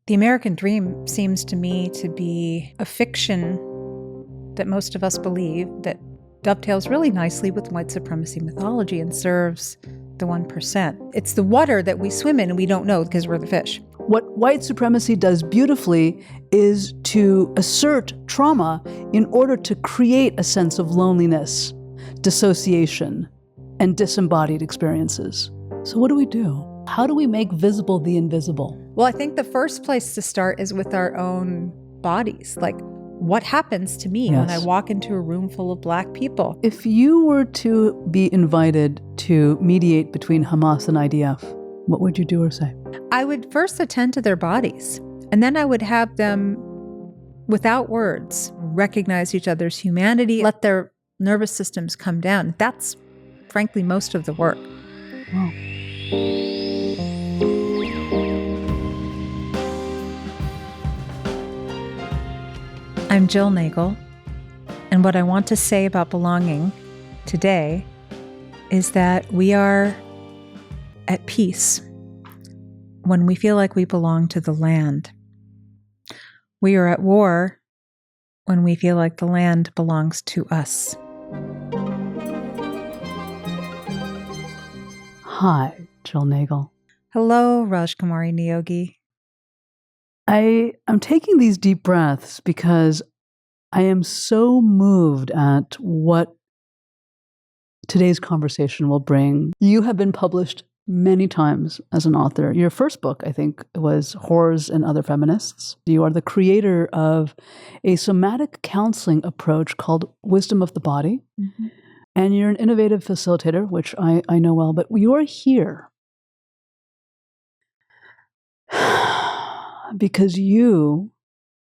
The American dream seems to me to be a fiction that most of us believe that dovetails really nicely with white supremacy mythology and serves the 1%. It's the water that we swim in and we don't know because we're the fish. What white supremacy does beautifully is to assert trauma in order to create a sense of loneliness, dissociation, and disembodied experiences. So what do we do? How do we make visible the invisible? Well, I think the first place to start is with our own bodies. Like, what happens to me when I walk into a room full of Black people? If you were to be invited to mediate between Hamas and IDF, what would you do or say? I would first attend to their bodies, and then I would have them, without words, recognize each other's humanity, let their nervous systems come down. That's, frankly, most of the work. Wow. I'm Jill Nagle, and what I want to say about belonging today is that we are at peace when we feel like we belong to the land. We are at war when we feel like the land belongs to us. Hi, Jill Nagle. Hello, Rajkumari Neogy. I'm taking these deep breaths because I am so moved at what today's conversation will bring. You have been published many times as an author. Your first book, I think, was Whores and Other Feminists. You are the creator of a somatic counseling approach called Wisdom of the Body. Mm-hmm. And you're an innovative facilitator, which I know well, but you're here because you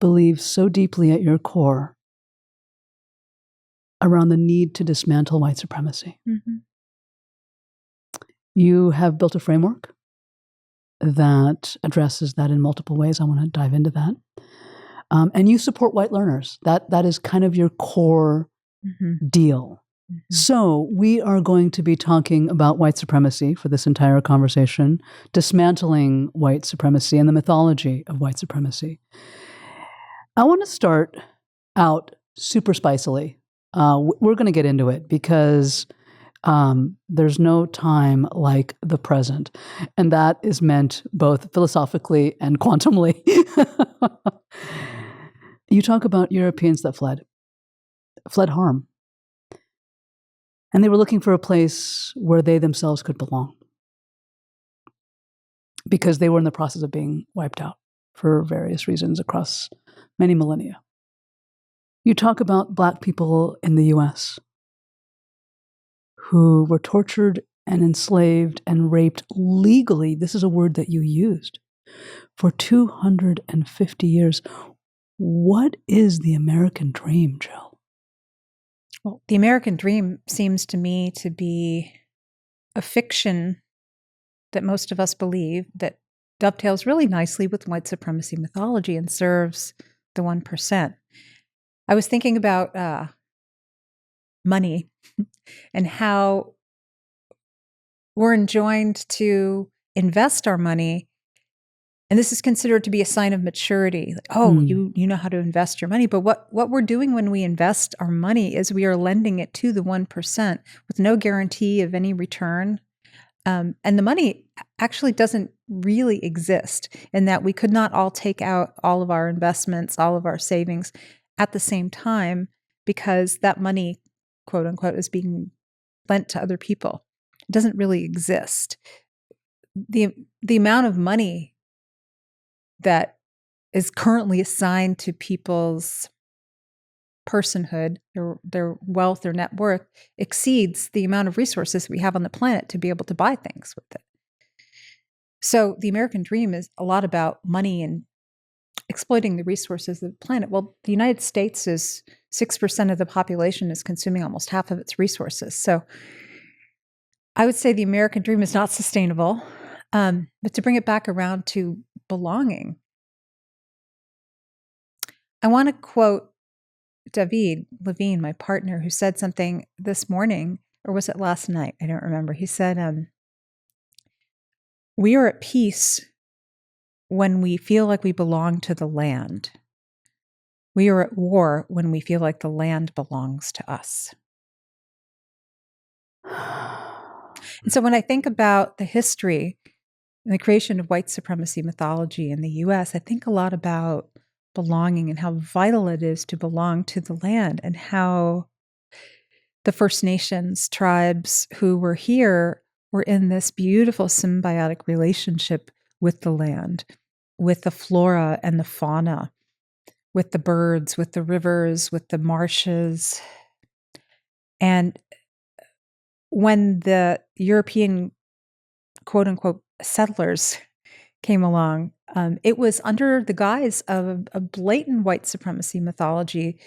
believe so deeply at your core around the need to dismantle white supremacy. Mm-hmm. You have built a framework that addresses that in multiple ways. I want to dive into that. And you support white learners. That is kind of your core deal. Mm-hmm. So we are going to be talking about white supremacy for this entire conversation, dismantling white supremacy and the mythology of white supremacy. I want to start out super spicily. We're going to get into it because there's no time like the present. And that is meant both philosophically and quantumly. You talk about Europeans that fled harm. And they were looking for a place where they themselves could belong because they were in the process of being wiped out for various reasons across many millennia. You talk about Black people in the U.S. who were tortured and enslaved and raped legally. This is a word that you used for 250 years. What is the American dream, Jill? Well, the American dream seems to me to be a fiction that most of us believe that dovetails really nicely with white supremacy mythology and serves the 1%. I was thinking about money and how we're enjoined to invest our money. And this is considered to be a sign of maturity. Like, you know how to invest your money. But what we're doing when we invest our money is we are lending it to the 1% with no guarantee of any return. And the money actually doesn't really exist in that we could not all take out all of our investments, all of our savings at the same time because that money, quote unquote, is being lent to other people. It doesn't really exist. The amount of money that is currently assigned to people's personhood, their wealth, their net worth, exceeds the amount of resources we have on the planet to be able to buy things with it. So the American dream is a lot about money and exploiting the resources of the planet. Well, the United States is 6% of the population is consuming almost half of its resources. So I would say the American dream is not sustainable. But to bring it back around to belonging, I want to quote David Levine, my partner, who said something this morning, or was it last night? I don't remember. He said, we are at peace when we feel like we belong to the land. We are at war when we feel like the land belongs to us. And so when I think about the history and the creation of white supremacy mythology in the US, I think a lot about belonging and how vital it is to belong to the land, and how the First Nations tribes who were here were in this beautiful symbiotic relationship with the land, with the flora and the fauna, with the birds, with the rivers, with the marshes. And when the European quote unquote settlers came along, it was under the guise of a blatant white supremacy mythology.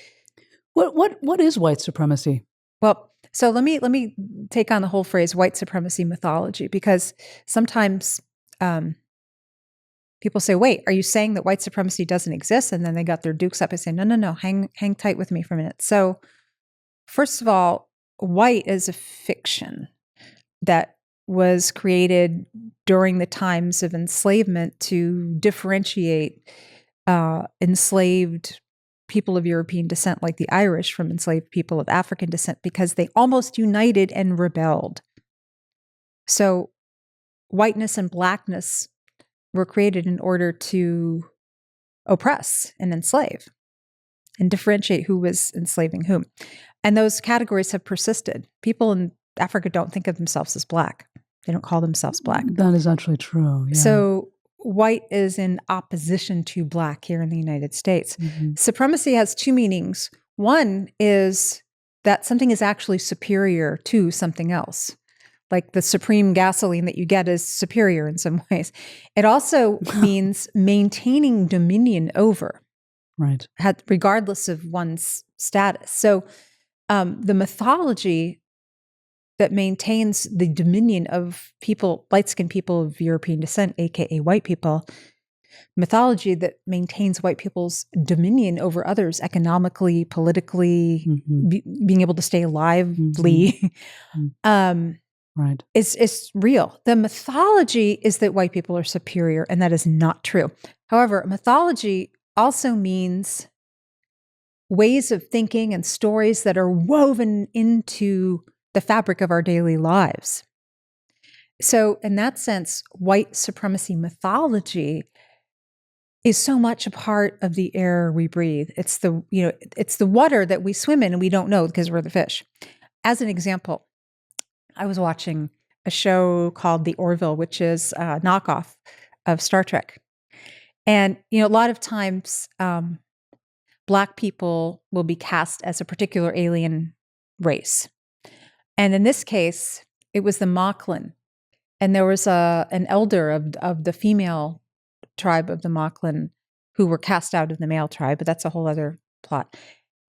What is white supremacy? Well, so let me take on the whole phrase white supremacy mythology, because sometimes people say, "Wait, are you saying that white supremacy doesn't exist?" And then they got their dukes up and say, "No, hang tight with me for a minute." So, first of all, white is a fiction that was created during the times of enslavement to differentiate enslaved people of European descent, like the Irish, from enslaved people of African descent, because they almost united and rebelled. So whiteness and blackness were created in order to oppress and enslave and differentiate who was enslaving whom. And those categories have persisted. People in Africa don't think of themselves as black. They don't call themselves black. That is actually true. Yeah. So white is in opposition to black here in the United States. Mm-hmm. Supremacy has two meanings. One is that something is actually superior to something else. Like the supreme gasoline that you get is superior in some ways. It also means maintaining dominion over, right, regardless of one's status. So the mythology that maintains the dominion of people, light-skinned people of European descent, aka white people, mythology that maintains white people's dominion over others economically, politically, being able to stay lively, right, is real. The mythology is that white people are superior, and that is not true. However, mythology also means ways of thinking and stories that are woven into the fabric of our daily lives. So in that sense, white supremacy mythology is so much a part of the air we breathe. It's the water that we swim in and we don't know because we're the fish. As an example, I was watching a show called The Orville, which is a knockoff of Star Trek. And, a lot of times Black people will be cast as a particular alien race. And in this case, it was the Moclan. And there was an elder of the female tribe of the Moclan who were cast out of the male tribe, but that's a whole other plot.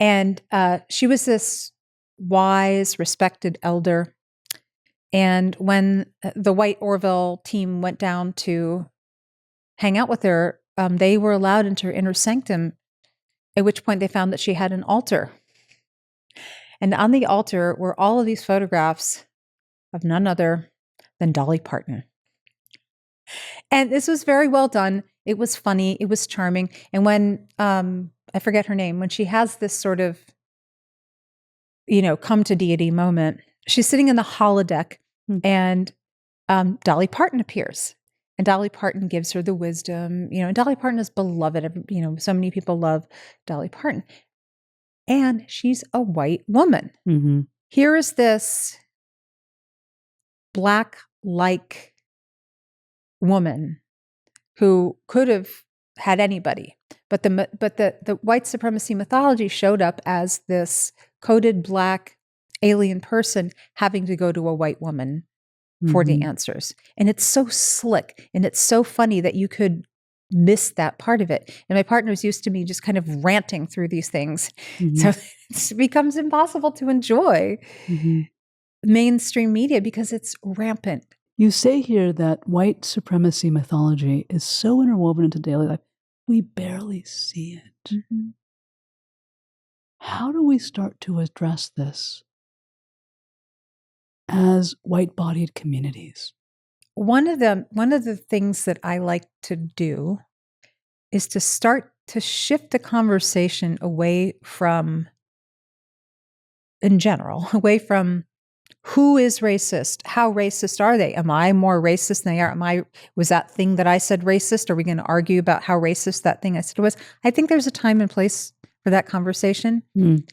And she was this wise, respected elder. And when the white Orville team went down to hang out with her, they were allowed into her inner sanctum, at which point they found that she had an altar. And on the altar were all of these photographs of none other than Dolly Parton. And this was very well done. It was funny. It was charming. And when, I forget her name, when she has this sort of, come to deity moment, she's sitting in the holodeck and Dolly Parton appears. And Dolly Parton gives her the wisdom, and Dolly Parton is beloved. So many people love Dolly Parton. And she's a white woman. Mm-hmm. Here is this Black-like woman who could have had anybody, but the white supremacy mythology showed up as this coded Black alien person having to go to a white woman for the answers. And it's so slick and it's so funny that you could miss that part of it. And my partner's used to me just kind of ranting through these things. So it becomes impossible to enjoy mainstream media because it's rampant. You say here that white supremacy mythology is so interwoven into daily life, we barely see it. How do we start to address this as white-bodied communities? one of the things that I like to do is to start to shift the conversation away from, in general, away from who is racist? How racist are they? Am I more racist than they are? Was that thing that I said racist? Are we going to argue about how racist that thing I said was? I think there's a time and place for that conversation.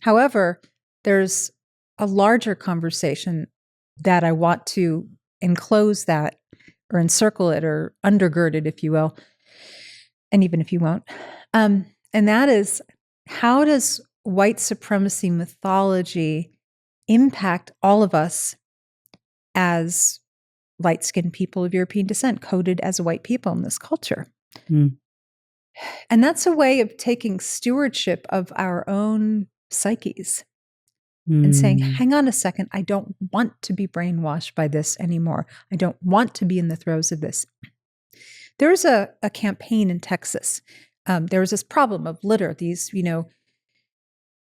However, there's a larger conversation that I want to enclose that or encircle it or undergird it, if you will, and even if you won't. And that is, how does white supremacy mythology impact all of us as light-skinned people of European descent, coded as white people in this culture? And that's a way of taking stewardship of our own psyches and saying, hang on a second, I don't want to be brainwashed by this anymore. I don't want to be in the throes of this. There was a campaign in Texas. There was this problem of litter. These,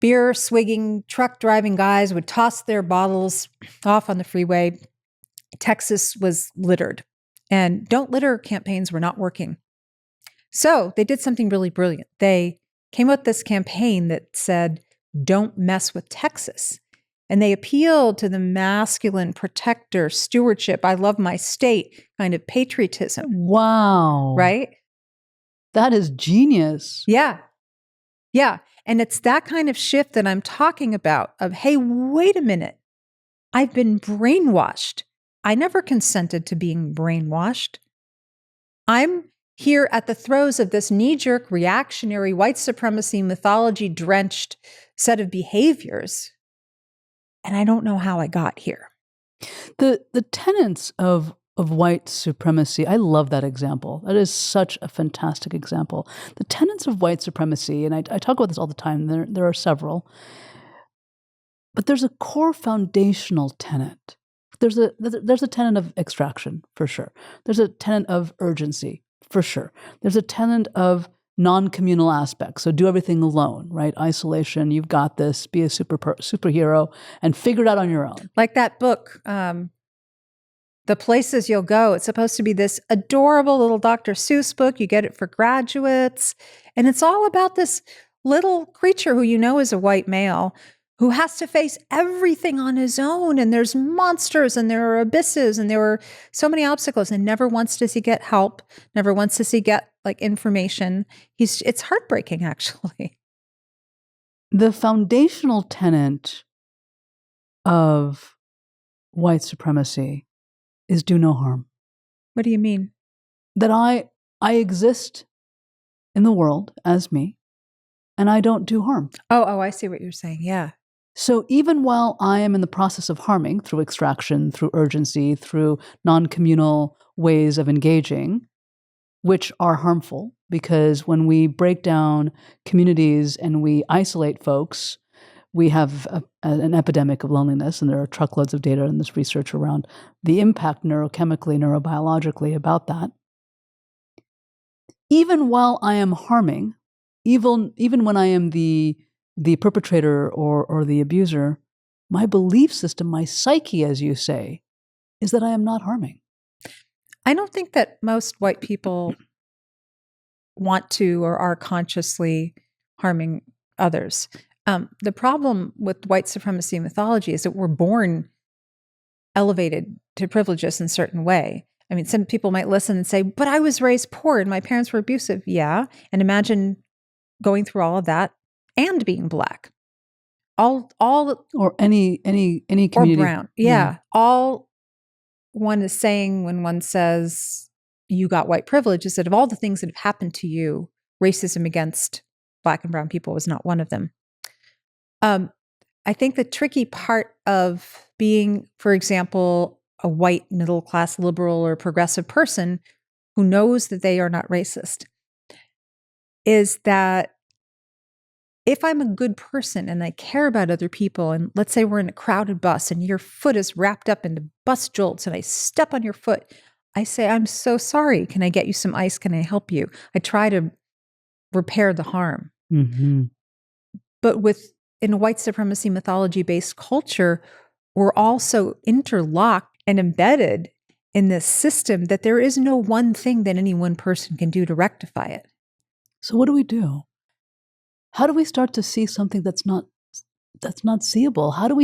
beer swigging, truck driving guys would toss their bottles off on the freeway. Texas was littered, and don't litter campaigns were not working. So they did something really brilliant. They came up with this campaign that said, don't mess with Texas. And they appealed to the masculine protector, stewardship, I love my state kind of patriotism. Wow. Right? That is genius. Yeah. Yeah. And it's that kind of shift that I'm talking about of, hey, wait a minute. I've been brainwashed. I never consented to being brainwashed. I'm here at the throes of this knee-jerk, reactionary, white supremacy, mythology-drenched set of behaviors. And I don't know how I got here. The tenets of white supremacy, I love that example. That is such a fantastic example. The tenets of white supremacy, and I talk about this all the time, there are several, but there's a core foundational tenet. There's a tenet of extraction, for sure. There's a tenet of urgency, for sure. There's a tenet of non-communal aspects. So do everything alone, right? Isolation, you've got this, be a superhero, and figure it out on your own. Like that book, The Places You'll Go. It's supposed to be this adorable little Dr. Seuss book. You get it for graduates. And it's all about this little creature who is a white male who has to face everything on his own. And there's monsters and there are abysses and there are so many obstacles. And never once does he get help. Never once does he get information. It's heartbreaking, actually. The foundational tenet of white supremacy is do no harm. What do you mean? That I exist in the world as me, and I don't do harm. Oh, I see what you're saying. Yeah. So even while I am in the process of harming through extraction, through urgency, through non-communal ways of engaging, which are harmful, because when we break down communities and we isolate folks, we have an epidemic of loneliness, and there are truckloads of data in this research around the impact neurochemically, neurobiologically about that. Even while I am harming, even when I am the perpetrator or the abuser, my belief system, my psyche, as you say, is that I am not harming. I don't think that most white people want to or are consciously harming others. The problem with white supremacy mythology is that we're born elevated to privileges in a certain way. I mean, some people might listen and say, but I was raised poor and my parents were abusive. Yeah. And imagine going through all of that and being Black. All or any community. Or brown. Yeah. All one is saying when one says you got white privilege is that of all the things that have happened to you, racism against Black and brown people was not one of them. I think the tricky part of being, for example, a white middle-class liberal or progressive person who knows that they are not racist is that if I'm a good person and I care about other people, and let's say we're in a crowded bus and your foot is wrapped up into bus jolts and I step on your foot, I say, I'm so sorry. Can I get you some ice? Can I help you? I try to repair the harm. Mm-hmm. But in a white supremacy mythology-based culture, we're also interlocked and embedded in this system that there is no one thing that any one person can do to rectify it. So what do we do? How do we start to see something that's not seeable? How do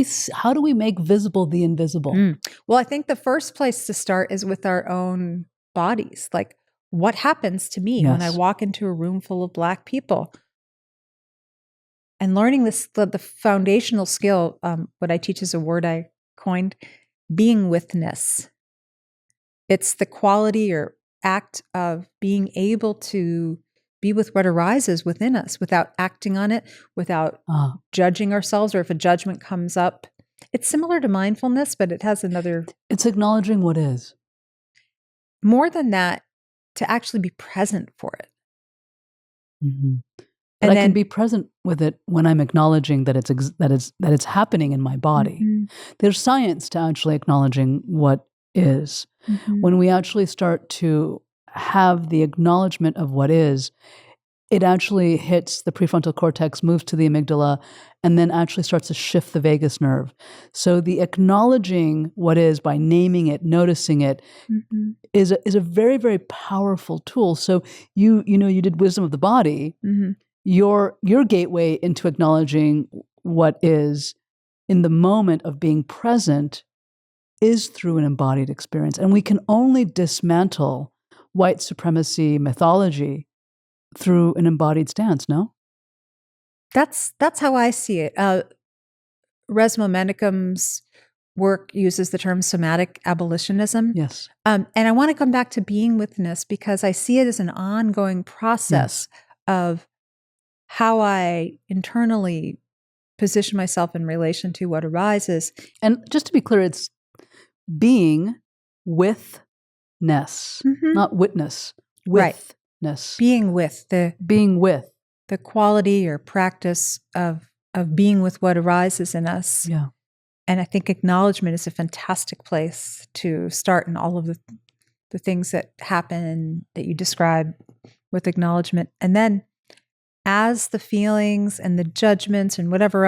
we make visible the invisible? Well, I think the first place to start is with our own bodies. Like, what happens to me when I walk into a room full of Black people? And learning this, the foundational skill, what I teach is a word I coined, being withness. It's the quality or act of being able to be with what arises within us without acting on it, without judging ourselves, or if a judgment comes up. It's similar to mindfulness, but it has another... It's acknowledging what is. More than that, to actually be present for it. Mm-hmm. But I can be present with it when I'm acknowledging that it's happening in my body. Mm-hmm. There's science to actually acknowledging what is. Mm-hmm. When we actually start to have the acknowledgement of what is, it actually hits the prefrontal cortex, moves to the amygdala, and then actually starts to shift the vagus nerve. So the acknowledging what is by naming it, noticing it, mm-hmm. is a very, very powerful tool. So you did wisdom of the body. Mm-hmm. Your gateway into acknowledging what is in the moment of being present is through an embodied experience. And we can only dismantle white supremacy mythology through an embodied stance, no? That's how I see it. Resmaa Menakem's work uses the term somatic abolitionism. Yes. And I want to come back to being withness because I see it as an ongoing process of how I internally position myself in relation to what arises. And just to be clear, it's being withness, mm-hmm. not witness. Withness. Right. Being with the quality or practice of being with what arises in us. Yeah. And I think acknowledgement is a fantastic place to start in all of the things that happen that you describe with acknowledgement. And then as the feelings and the judgments and whatever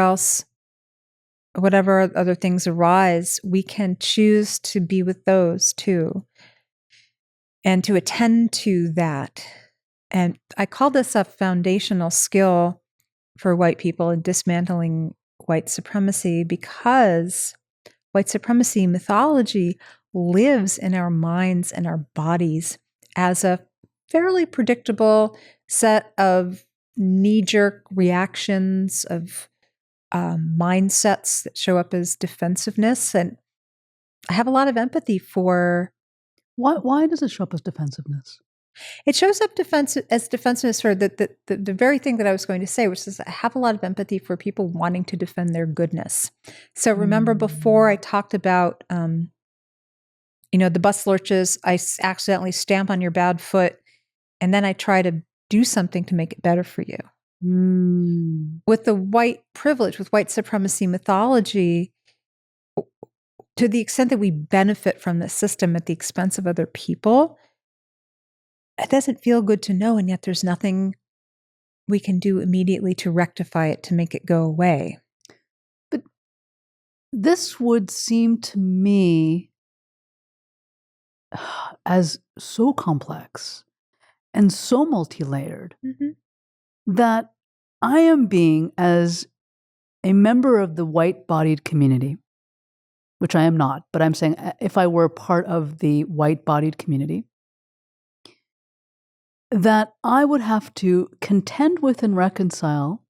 other things arise, we can choose to be with those too and to attend to that. And I call this a foundational skill for white people in dismantling white supremacy because white supremacy mythology lives in our minds and our bodies as a fairly predictable set of knee-jerk reactions of mindsets that show up as defensiveness. And I have a lot of empathy for... Why does it show up as defensiveness? It shows up as defensiveness for the very thing that I was going to say, which is I have a lot of empathy for people wanting to defend their goodness. So remember before I talked about, the bus lurches, I accidentally stamp on your bad foot, and then I try to do something to make it better for you. With the white privilege, with white supremacy mythology, to the extent that we benefit from the system at the expense of other people, it doesn't feel good to know, and yet there's nothing we can do immediately to rectify it, to make it go away. But this would seem to me as so complex and so multi-layered that I am being, as a member of the white-bodied community, which I am not, but I'm saying if I were part of the white-bodied community, that I would have to contend with and reconcile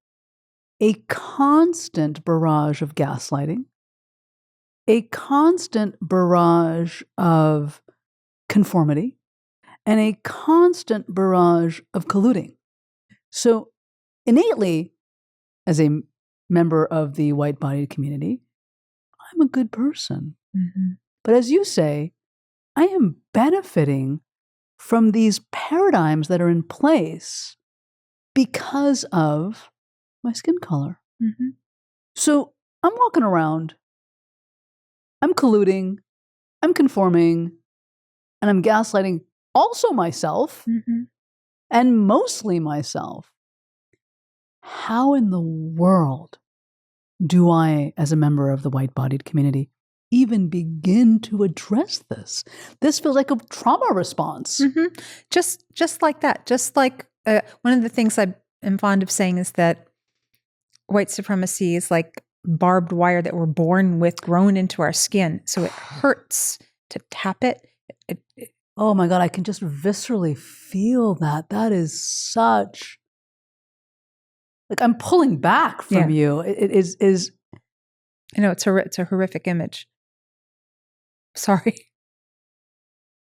a constant barrage of gaslighting, a constant barrage of conformity, and a constant barrage of colluding. So innately, as a member of the white-bodied community, I'm a good person. Mm-hmm. But as you say, I am benefiting from these paradigms that are in place because of my skin color. Mm-hmm. So I'm walking around, I'm colluding, I'm conforming, and I'm gaslighting also myself, and mostly myself. How in the world do I, as a member of the white-bodied community, even begin to address this? This feels like a trauma response. Mm-hmm. Just like that. Just like one of the things I am fond of saying is that white supremacy is like barbed wire that we're born with, grown into our skin. So it hurts to tap it. Oh my God, I can just viscerally feel that. That is such, like, I'm pulling back from you. It is. I know it's a horrific image. Sorry.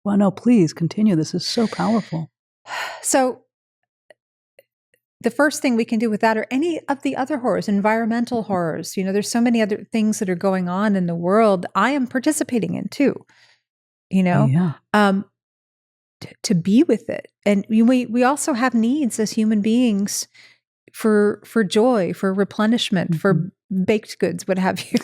Well, no, please continue. This is so powerful. So the first thing we can do with that, or any of the other horrors, environmental horrors, there's so many other things that are going on in the world I am participating in too, to be with it. And we also have needs as human beings for joy, for replenishment, for baked goods, what have you.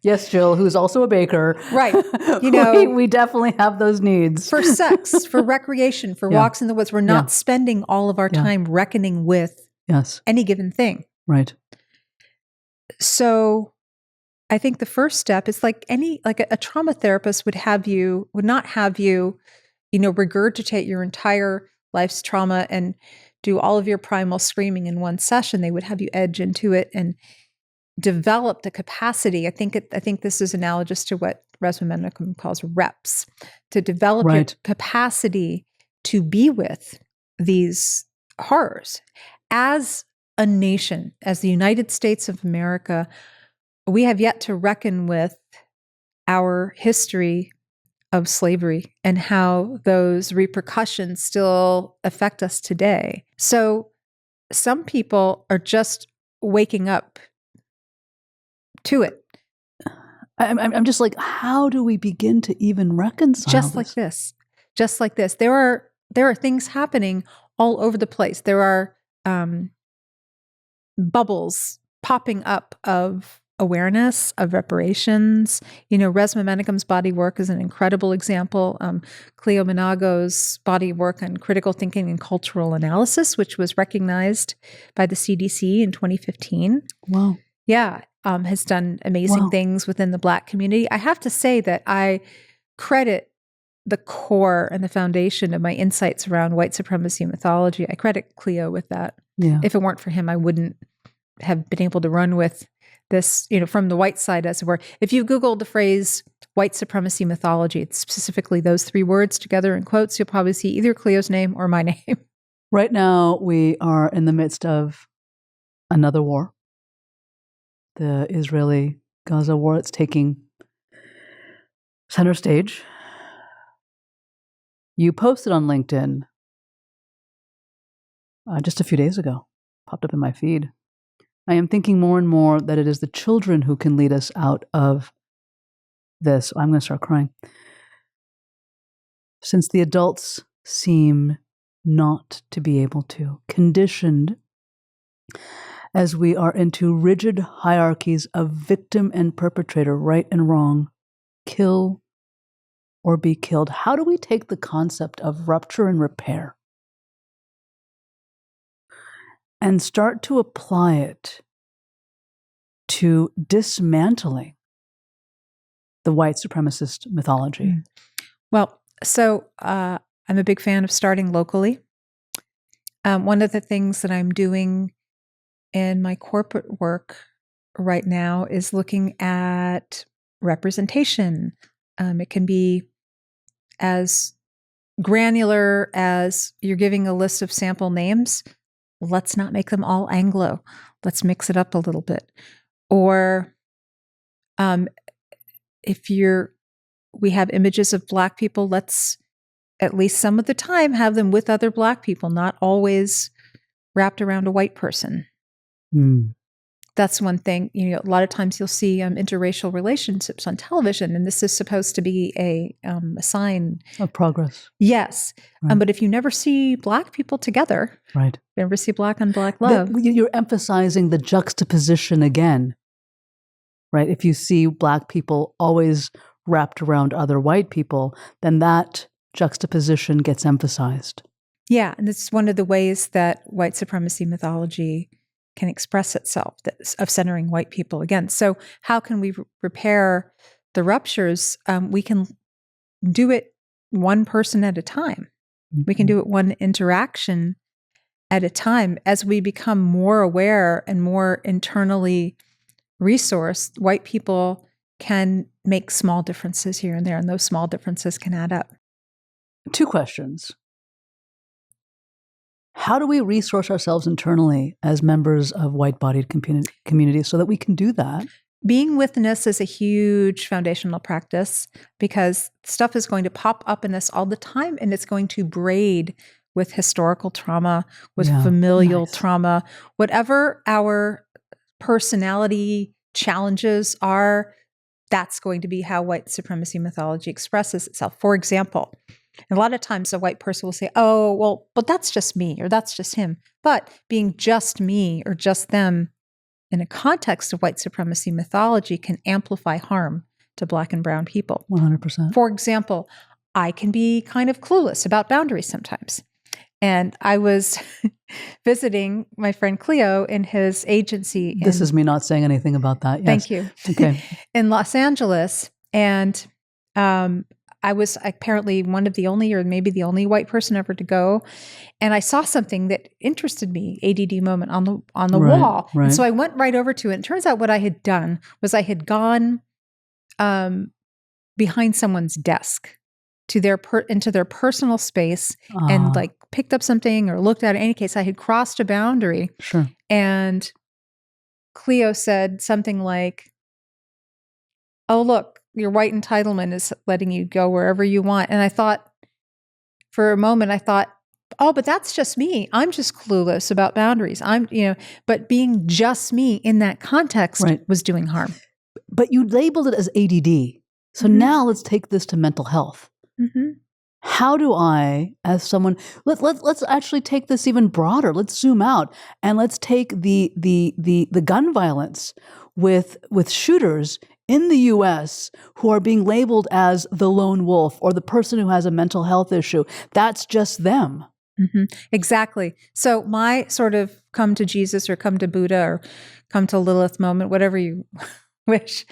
Yes, Jill, who's also a baker. Right. We definitely have those needs. For sex, for recreation, for walks in the woods. We're not spending all of our time reckoning with any given thing. Right. So I think the first step is like a trauma therapist would not have you, regurgitate your entire life's trauma and do all of your primal screaming in one session. They would have you edge into it and develop the capacity. I think this is analogous to what Rajkumari calls reps, to develop your capacity to be with these horrors. As a nation, as the United States of America, we have yet to reckon with our history of slavery and how those repercussions still affect us today. So some people are just waking up to it. I'm just like, how do we begin to even reconcile Just like this. There are things happening all over the place. There are bubbles popping up of awareness, of reparations. Resmaa Menakem's body work is an incredible example. Cleo Minago's body work on critical thinking and cultural analysis, which was recognized by the CDC in 2015. Wow. Yeah, has done amazing things within the Black community. I have to say that I credit the core and the foundation of my insights around white supremacy and mythology. I credit Cleo with that. Yeah. If it weren't for him, I wouldn't have been able to run with this, from the white side, as it were. If you Googled the phrase white supremacy mythology, it's specifically those three words together in quotes, you'll probably see either Cleo's name or my name. Right now, we are in the midst of another war. The Israeli-Gaza war. It's taking center stage. You posted on LinkedIn just a few days ago, popped up in my feed. I am thinking more and more that it is the children who can lead us out of this. I'm going to start crying. Since the adults seem not to be able to, conditioned as we are into rigid hierarchies of victim and perpetrator, right and wrong, kill or be killed. How do we take the concept of rupture and repair and start to apply it to dismantling the white supremacist mythology? Well, so I'm a big fan of starting locally. One of the things that I'm doing in my corporate work right now is looking at representation. It can be as granular as you're giving a list of sample names. Let's not make them all Anglo. Let's mix it up a little bit. Or if we have images of Black people, let's at least some of the time have them with other Black people, not always wrapped around a white person. That's one thing. A lot of times you'll see interracial relationships on television, and this is supposed to be a sign of progress. Yes. Right. But if you never see Black people together, right? You never see Black on Black love. You're emphasizing the juxtaposition again, right? If you see Black people always wrapped around other white people, then that juxtaposition gets emphasized. Yeah, and it's one of the ways that white supremacy mythology can express itself of centering white people again. So how can we repair the ruptures? We can do it one person at a time. We can do it one interaction at a time. As we become more aware and more internally resourced, white people can make small differences here and there, and those small differences can add up. 2 questions. How do we resource ourselves internally as members of white-bodied communities so that we can do that? Being witness is a huge foundational practice because stuff is going to pop up in us all the time, and it's going to braid with historical trauma, with familial trauma, whatever our personality challenges are. That's going to be how white supremacy mythology expresses itself. For example, a lot of times a white person will say, oh, well, but that's just me, or that's just him. But being just me or just them in a context of white supremacy mythology can amplify harm to Black and brown people. 100%. For example, I can be kind of clueless about boundaries sometimes. And I was visiting my friend Cleo in his agency. This is me not saying anything about that. Yes. Thank you. Okay. In Los Angeles. And I was apparently one of the only, or maybe the only white person ever to go. And I saw something that interested me, ADD moment, on the wall. Right. And so I went right over to it. And it turns out what I had done was I had gone behind someone's desk to into their personal space and like picked up something or looked at it. In any case, I had crossed a boundary. Sure. And Cleo said something like, oh, look, your white entitlement is letting you go wherever you want. And I thought, for a moment, oh, but that's just me. I'm just clueless about boundaries. But being just me in that context was doing harm. But you labeled it as ADD. So now let's take this to mental health. How do I, as someone, let's actually take this even broader. Let's zoom out and let's take the gun violence with shooters in the U.S. who are being labeled as the lone wolf or the person who has a mental health issue. That's just them. Exactly. So my sort of come to Jesus or come to Buddha or come to Lilith moment, whatever you wish,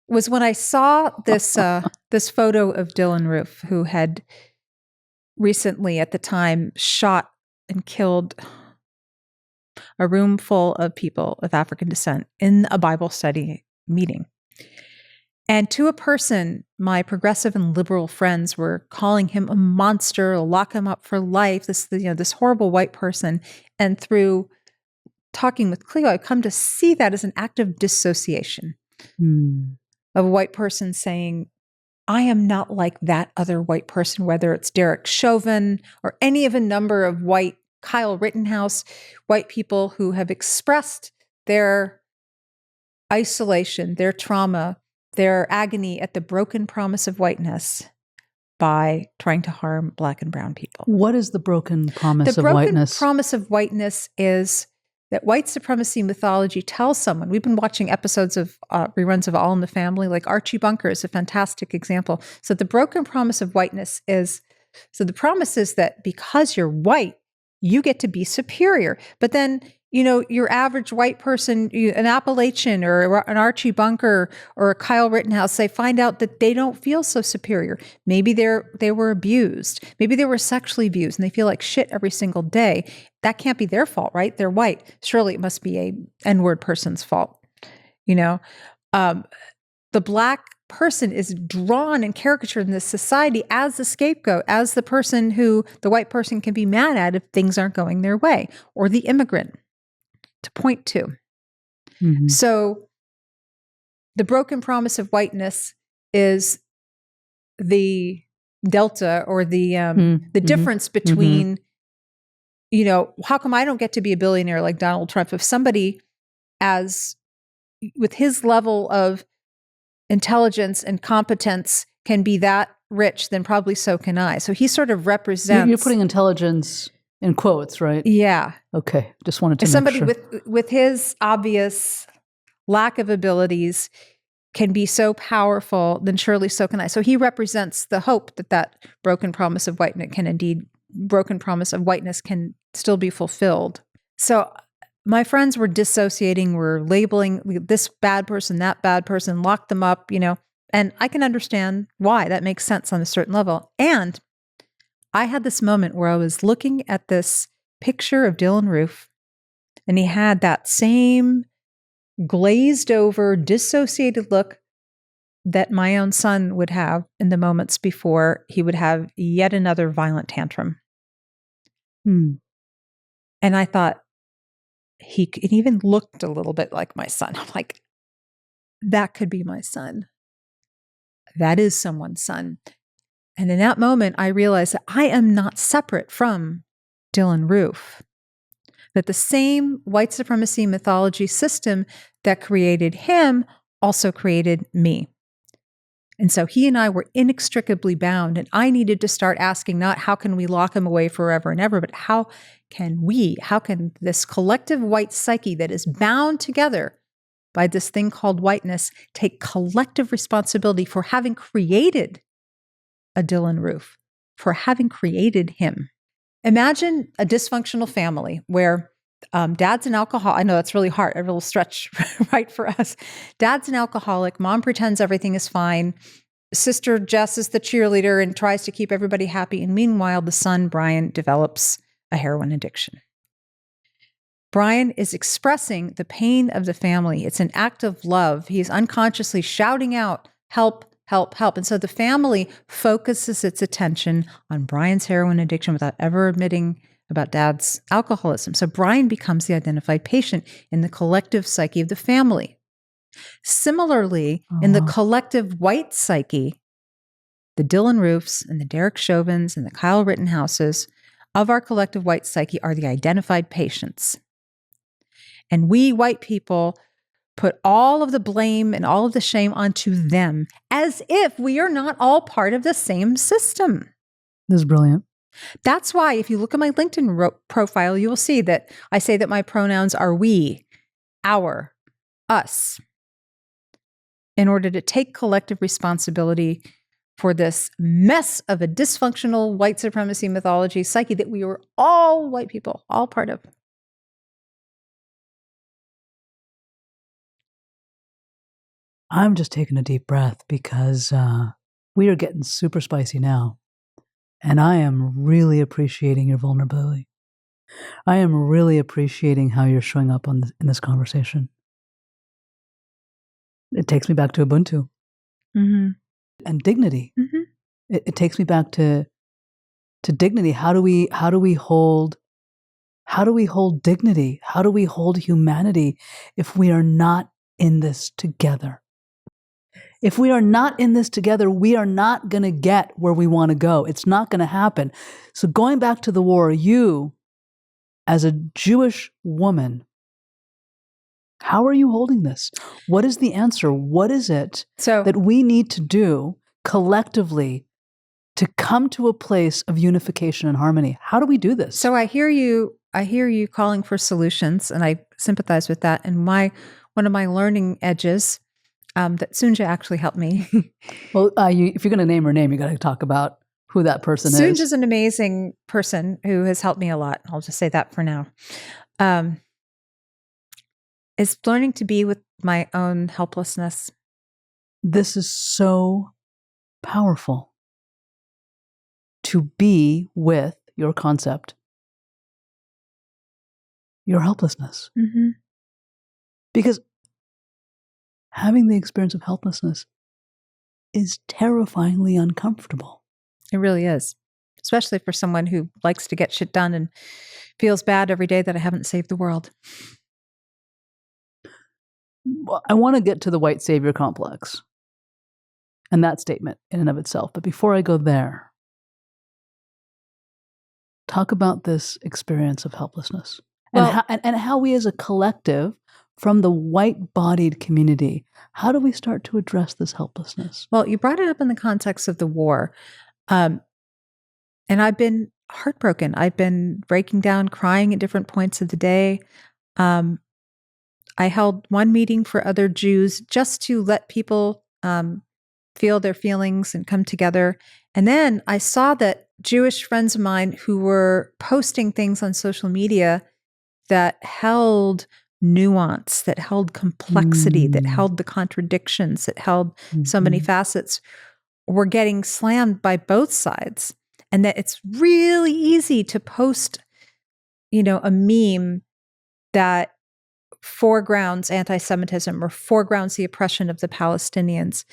was when I saw this this photo of Dylan Roof, who had recently, at the time, shot and killed a room full of people of African descent in a Bible study meeting. And to a person, my progressive and liberal friends were calling him a monster, lock him up for life, this horrible white person. And through talking with Cleo, I've come to see that as an act of dissociation. Of a white person saying, I am not like that other white person, whether it's Derek Chauvin or any of a number of white, Kyle Rittenhouse, white people who have expressed their isolation, their trauma, their agony at the broken promise of whiteness by trying to harm Black and brown people. What is the broken promise of whiteness? The broken promise of whiteness is that white supremacy mythology tells someone. We've been watching episodes of reruns of All in the Family, like Archie Bunker is a fantastic example. So the broken promise of whiteness is, so the promise is that because you're white, you get to be superior. But then, your average white person, an Appalachian or an Archie Bunker or a Kyle Rittenhouse, they find out that they don't feel so superior. Maybe they were abused. Maybe they were sexually abused and they feel like shit every single day. That can't be their fault, right? They're white. Surely it must be a N-word person's fault. The Black person is drawn and caricatured in this society as the scapegoat, as the person who the white person can be mad at if things aren't going their way, or the immigrant to point to. So the broken promise of whiteness is the delta or the difference between, how come I don't get to be a billionaire like Donald Trump? If somebody with his level of intelligence and competence can be that rich, then probably so can I. So he sort of represents. You're putting intelligence in quotes, right? Yeah. Okay. Just wanted to make somebody sure. with his obvious lack of abilities can be so powerful, then surely so can I. So he represents the hope that broken promise of whiteness can still be fulfilled. So my friends were dissociating, were labeling this bad person, that bad person, locked them up, and I can understand why. That makes sense on a certain level. And I had this moment where I was looking at this picture of Dylan Roof, and he had that same glazed over, dissociated look that my own son would have in the moments before he would have yet another violent tantrum. And I thought, it even looked a little bit like my son. I'm like, that could be my son. That is someone's son. And in that moment, I realized that I am not separate from Dylan Roof. That the same white supremacy mythology system that created him also created me. And so he and I were inextricably bound, and I needed to start asking not how can we lock him away forever and ever, but how can this collective white psyche that is bound together by this thing called whiteness take collective responsibility for having created a Dylan Roof, for having created him. Imagine a dysfunctional family where dad's an alcoholic. I know that's really hard, a real stretch, right, for us. Dad's an alcoholic. Mom pretends everything is fine. Sister Jess is the cheerleader and tries to keep everybody happy. And meanwhile, the son, Brian, develops a heroin addiction. Brian is expressing the pain of the family. It's an act of love. He's unconsciously shouting out, help, help, help. And so the family focuses its attention on Brian's heroin addiction without ever admitting about dad's alcoholism. So Brian becomes the identified patient in the collective psyche of the family. Similarly, in the collective white psyche, the Dylan Roofs and the Derek Chauvins and the Kyle Rittenhouses of our collective white psyche are the identified patients. And we white people put all of the blame and all of the shame onto them as if we are not all part of the same system. This is brilliant. That's why if you look at my LinkedIn profile, you will see that I say that my pronouns are we, our, us, in order to take collective responsibility for this mess of a dysfunctional white supremacy mythology psyche that we were all white people, all part of. I'm just taking a deep breath because we are getting super spicy now. And I am really appreciating your vulnerability. I am really appreciating how you're showing up in this conversation. It takes me back to Ubuntu and dignity. It takes me back to dignity. How do we hold dignity? How do we hold humanity if we are not in this together? If we are not in this together, we are not going to get where we want to go. It's not going to happen. So going back to the war, you, as a Jewish woman, how are you holding this? What is the answer? What is it that we need to do collectively to come to a place of unification and harmony? How do we do this? So I hear you calling for solutions, and I sympathize with that. And one of my learning edges that Sunja actually helped me. Well, if you're going to name her name, you got to talk about who that person is. Sunja's an amazing person who has helped me a lot. I'll just say that for now. Is learning to be with my own helplessness. This is so powerful. To be with your concept, your helplessness. Because having the experience of helplessness is terrifyingly uncomfortable. It really is, especially for someone who likes to get shit done and feels bad every day that I haven't saved the world. Well, I want to get to the white savior complex and that statement in and of itself. But before I go there, talk about this experience of helplessness and how we as a collective, from the white-bodied community, how do we start to address this helplessness? Well, you brought it up in the context of the war. And I've been heartbroken. I've been breaking down, crying at different points of the day. I held one meeting for other Jews just to let people feel their feelings and come together. And then I saw that Jewish friends of mine who were posting things on social media that held nuance, that held complexity, that held the contradictions, that held so many facets, were getting slammed by both sides. And that it's really easy to post, a meme that foregrounds anti-Semitism or foregrounds the oppression of the Palestinians.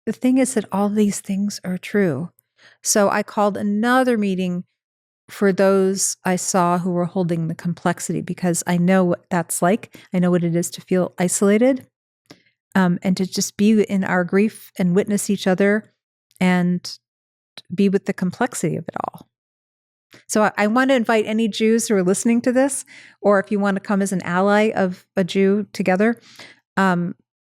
The thing is that all these things are true. So I called another meeting for those I saw who were holding the complexity, because I know what that's like. I know what it is to feel isolated, and to just be in our grief and witness each other and be with the complexity of it all. So I want to invite any Jews who are listening to this, or if you want to come as an ally of a Jew together,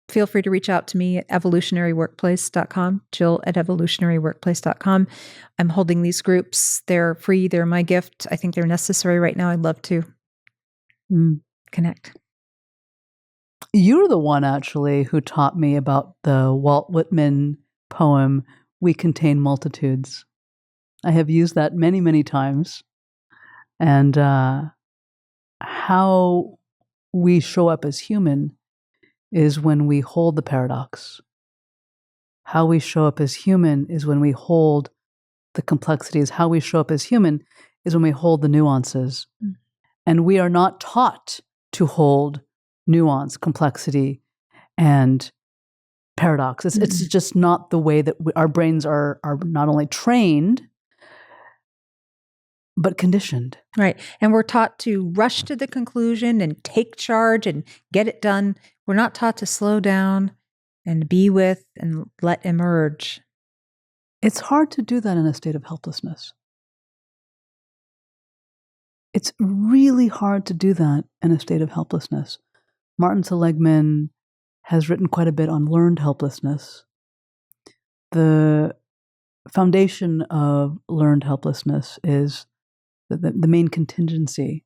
feel free to reach out to me at evolutionaryworkplace.com, Jill at evolutionaryworkplace.com. I'm holding these groups. They're free. They're my gift. I think they're necessary right now. I'd love to connect. You're the one, actually, who taught me about the Walt Whitman poem, "We Contain Multitudes." I have used that many, many times. And how we show up as human is when we hold the paradox. How we show up as human is when we hold the complexities. How we show up as human is when we hold the nuances. And we are not taught to hold nuance, complexity, and paradox. It's just not the way that our brains are not only trained, but conditioned. Right. And we're taught to rush to the conclusion and take charge and get it done. We're not taught to slow down and be with and let emerge. It's hard to do that in a state of helplessness. It's really hard to do that in a state of helplessness. Martin Seligman has written quite a bit on learned helplessness. The foundation of learned helplessness is the main contingency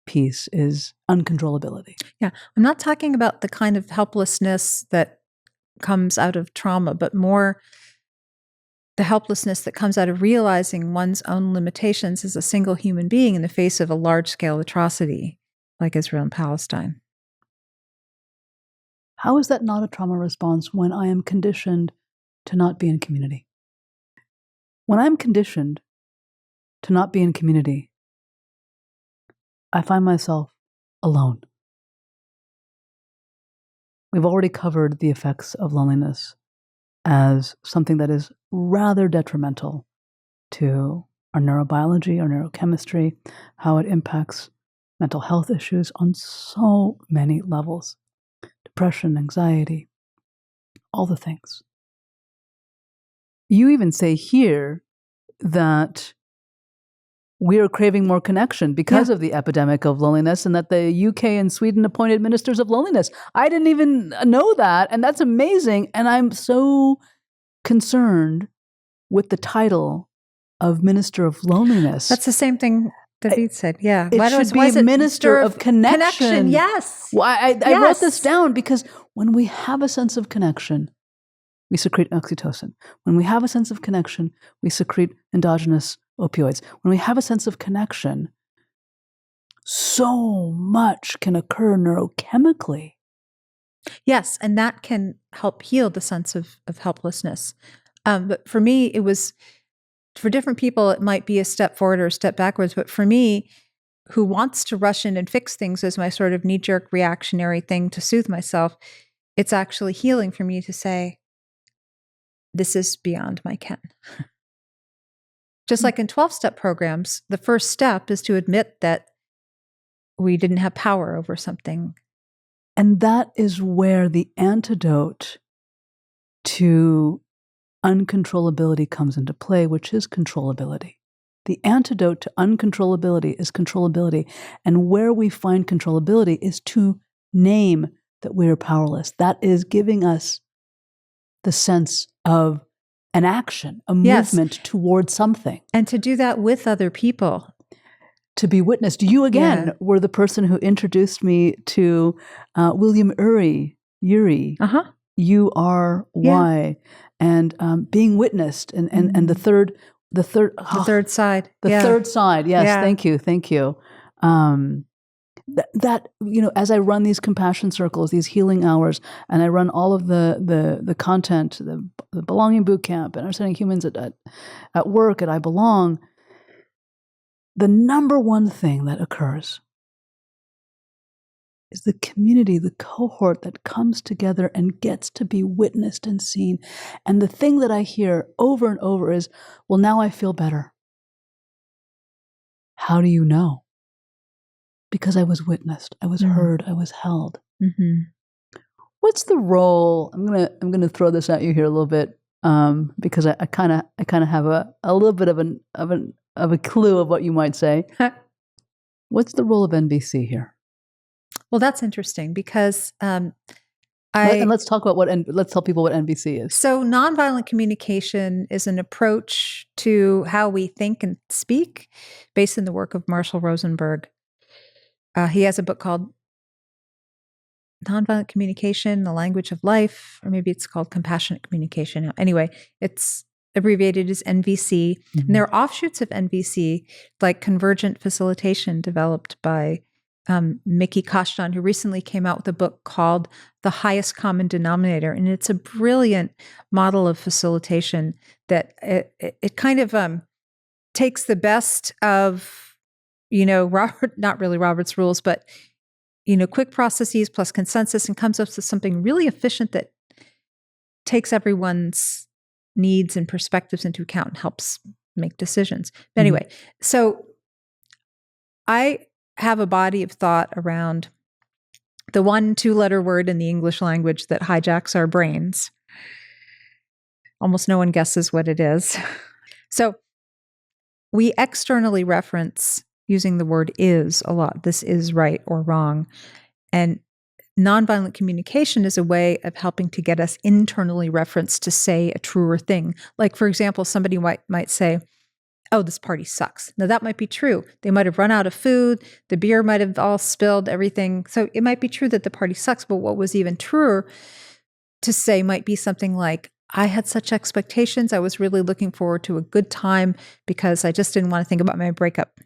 piece is uncontrollability. Yeah. I'm not talking about the kind of helplessness that comes out of trauma, but more the helplessness that comes out of realizing one's own limitations as a single human being in the face of a large-scale atrocity like Israel and Palestine. How is that not a trauma response when I am conditioned to not be in community? When I'm conditioned to not be in community, I find myself alone. We've already covered the effects of loneliness as something that is rather detrimental to our neurobiology, our neurochemistry, how it impacts mental health issues on so many levels. Depression, anxiety, all the things. You even say here that we are craving more connection because of the epidemic of loneliness, and that the UK and Sweden appointed ministers of loneliness. I didn't even know that, and that's amazing. And I'm so concerned with the title of Minister of Loneliness. That's the same thing David said. Yeah. It should be Minister of Connection. Yes. Well, I wrote this down because when we have a sense of connection, we secrete oxytocin. When we have a sense of connection, we secrete endogenous opioids. When we have a sense of connection, so much can occur neurochemically. Yes, and that can help heal the sense of helplessness. But for me, it was, for different people, it might be a step forward or a step backwards. But for me, who wants to rush in and fix things as my sort of knee-jerk reactionary thing to soothe myself, it's actually healing for me to say, this is beyond my ken. Just like in 12-step programs, the first step is to admit that we didn't have power over something. And that is where the antidote to uncontrollability comes into play, which is controllability. The antidote to uncontrollability is controllability. And where we find controllability is to name that we are powerless. That is giving us the sense of an action, a movement towards something. And to do that with other people. To be witnessed. You, again, were the person who introduced me to William Ury, U-R-Y, and being witnessed, and the third side. The third side, yes, thank you. that, as I run these compassion circles, these healing hours, and I run all of the content, the belonging boot camp, and understanding humans at work, at I Belong, the number one thing that occurs is the community, the cohort that comes together and gets to be witnessed and seen. And the thing that I hear over and over is, well, now I feel better. How do you know? Because I was witnessed, I was heard, I was held. What's the role? I'm gonna throw this at you here a little bit, because I kind of have a little bit of a clue of what you might say. What's the role of NVC here? Well, that's interesting because and let's talk about let's tell people what NVC is. So nonviolent communication is an approach to how we think and speak based on the work of Marshall Rosenberg. He has a book called Nonviolent Communication, The Language of Life, or maybe it's called Compassionate Communication. Anyway, it's abbreviated as NVC. And there are offshoots of NVC, like convergent facilitation, developed by Mickey Kashtan, who recently came out with a book called The Highest Common Denominator. And it's a brilliant model of facilitation that it kind of takes the best of, not really Robert's rules, but, quick processes plus consensus, and comes up with something really efficient that takes everyone's needs and perspectives into account and helps make decisions. But anyway, so I have a body of thought around the 1-2-letter word in the English language that hijacks our brains. Almost no one guesses what it is. So we externally reference using the word is a lot. This is right or wrong. And nonviolent communication is a way of helping to get us internally referenced to say a truer thing. Like, for example, somebody might say, oh, this party sucks. Now, that might be true. They might have run out of food. The beer might have all spilled, everything. So it might be true that the party sucks. But what was even truer to say might be something like, I had such expectations. I was really looking forward to a good time because I just didn't want to think about my breakup.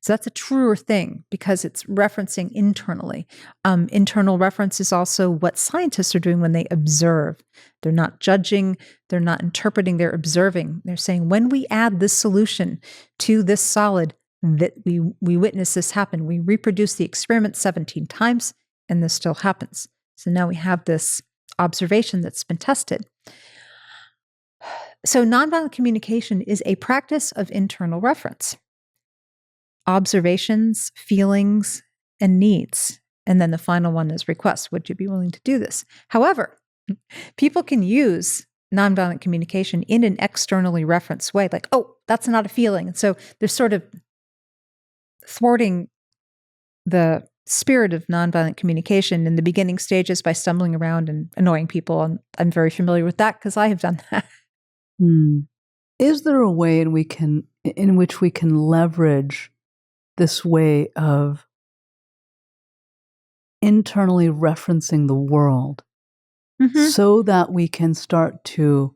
So that's a truer thing because it's referencing internally. Internal reference is also what scientists are doing when they observe. They're not judging, they're not interpreting, they're observing. They're saying, when we add this solution to this solid, that we witness this happen. We reproduce the experiment 17 times, and this still happens. So now we have this observation that's been tested. So nonviolent communication is a practice of internal reference. Observations, feelings, and needs. And then the final one is requests. Would you be willing to do this? However, people can use nonviolent communication in an externally referenced way, like, oh, that's not a feeling. And so they're sort of thwarting the spirit of nonviolent communication in the beginning stages by stumbling around and annoying people. And I'm very familiar with that because I have done that. Is there a way in which we can leverage this way of internally referencing the world so that we can start to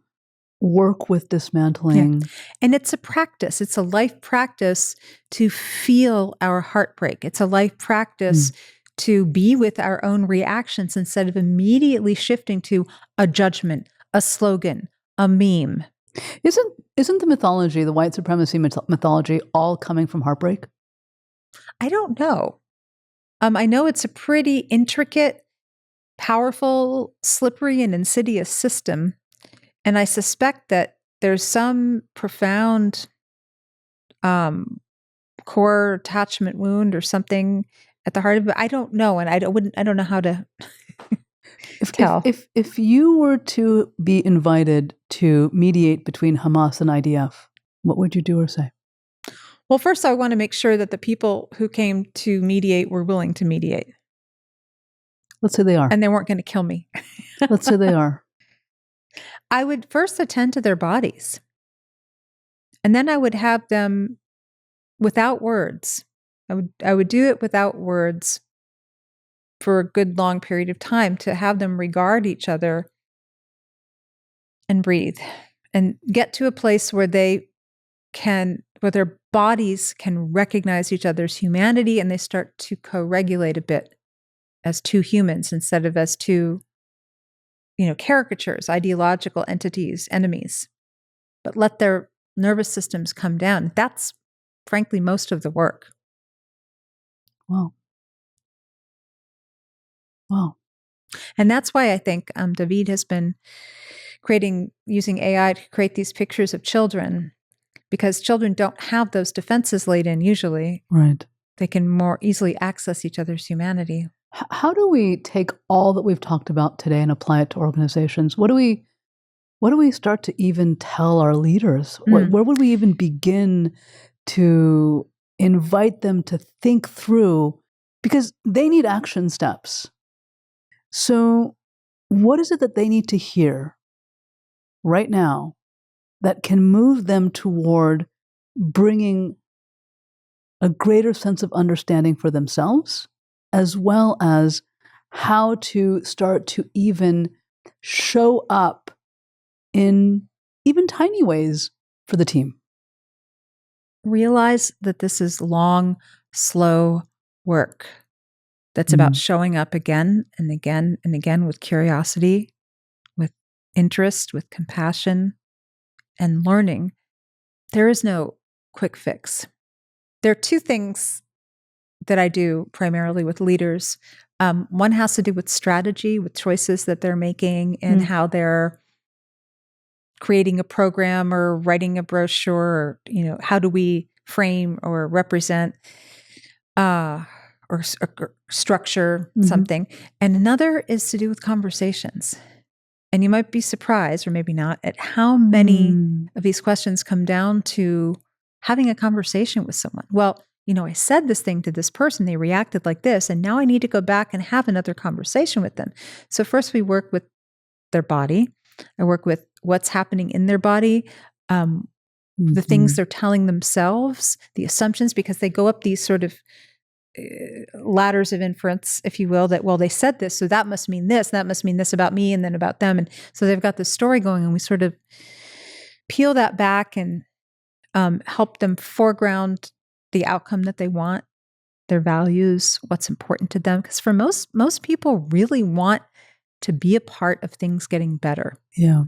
work with dismantling? Yeah. And it's a practice. It's a life practice to feel our heartbreak. It's a life practice to be with our own reactions instead of immediately shifting to a judgment, a slogan, a meme. Isn't the mythology, the white supremacy mythology, all coming from heartbreak? I don't know. I know it's a pretty intricate, powerful, slippery, and insidious system. And I suspect that there's some profound core attachment wound or something at the heart of it. I don't know. And I don't know how to tell. If you were to be invited to mediate between Hamas and IDF, what would you do or say? Well, first, I want to make sure that the people who came to mediate were willing to mediate. Let's say they are. And they weren't going to kill me. Let's say they are. I would first attend to their bodies. And then I would have them without words. I would do it without words for a good long period of time to have them regard each other and breathe and get to a place where their bodies can recognize each other's humanity and they start to co-regulate a bit as two humans instead of as two, caricatures, ideological entities, enemies, but let their nervous systems come down. That's frankly most of the work. Wow. Wow. And that's why I think David has been using AI to create these pictures of children, because children don't have those defenses laid in usually. Right. They can more easily access each other's humanity. How do we take all that we've talked about today and apply it to organizations? What do we start to even tell our leaders? Where would we even begin to invite them to think through? Because they need action steps. So what is it that they need to hear right now that can move them toward bringing a greater sense of understanding for themselves, as well as how to start to even show up in even tiny ways for the team? Realize that this is long, slow work that's about showing up again and again and again with curiosity, with interest, with compassion, and learning. There is no quick fix. There are two things that I do primarily with leaders. One has to do with strategy, with choices that they're making and how they're creating a program or writing a brochure, or, how do we frame or represent or structure something. And another is to do with conversations. And you might be surprised, or maybe not, at how many of these questions come down to having a conversation with someone. Well, I said this thing to this person, they reacted like this, and now I need to go back and have another conversation with them. So first we work with their body. I work with what's happening in their body, the things they're telling themselves, the assumptions, because they go up these sort of ladders of inference, if you will, that, well, they said this, so that must mean this, that must mean this about me, and then about them. And so they've got this story going, and we sort of peel that back and help them foreground the outcome that they want, their values, what's important to them. Because for most people really want to be a part of things getting better. Yeah.